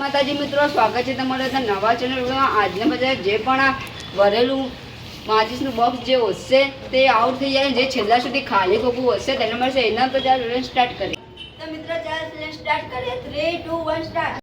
માતાજી મિત્રો, સ્વાગત છે તમારા નવા ચેનલમાં। આજના બધા જે પણ આ ભરેલું માચીસનું બોક્સ જે હશે તે આઉટ થઈ જાય, જે છેલ્લા સુધી ખાલી ખોખું હશે તેને મળશે। એના તો ચાલ સ્ટાર્ટ કરીએ। તો મિત્રો ચાલ સ્ટાર્ટ કરીએ। 3 2 1 સ્ટાર્ટ।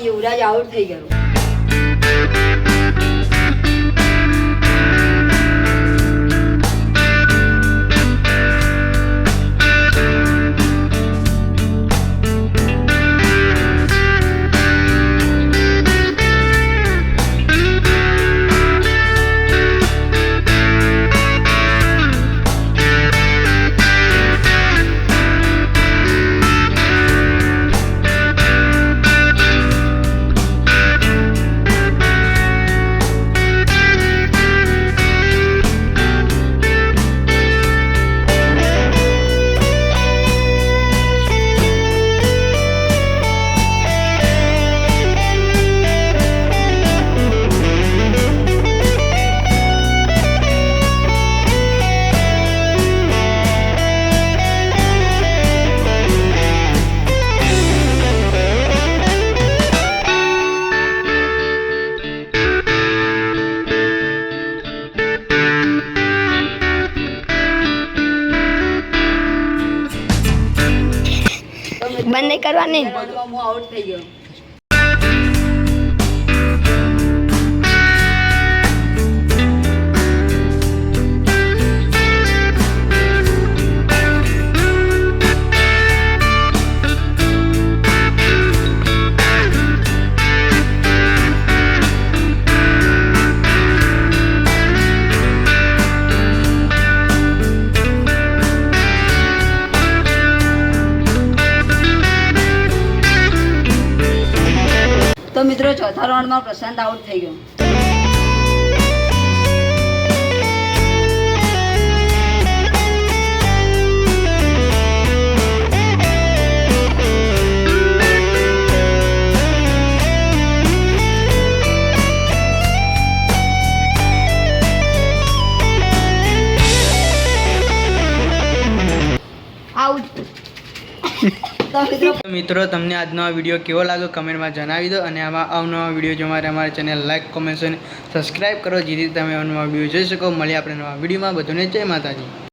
युवराज आउट થઈ ગયો। બંધ નહીં કરવાની। હું આઉટ થઈ ગયો। તો મિત્રો ચોથા રાઉન્ડમાં પ્રશાંત આઉટ થઈ ગયો। આઉટ। મિત્રો તમને આજનો આ વિડીયો કેવો લાગ્યો કમેન્ટમાં જણાવી દો, અને આવા અવનવા વિડીયો જો અમારી ચેનલ લાઈક કોમેન્ટ અને સબસ્ક્રાઈબ કરો, જેથી તમે અવનવા વિડીયો જોઈ શકો। મળીએ આપણે નવા વિડીયોમાં। બધાને જય માતાજી।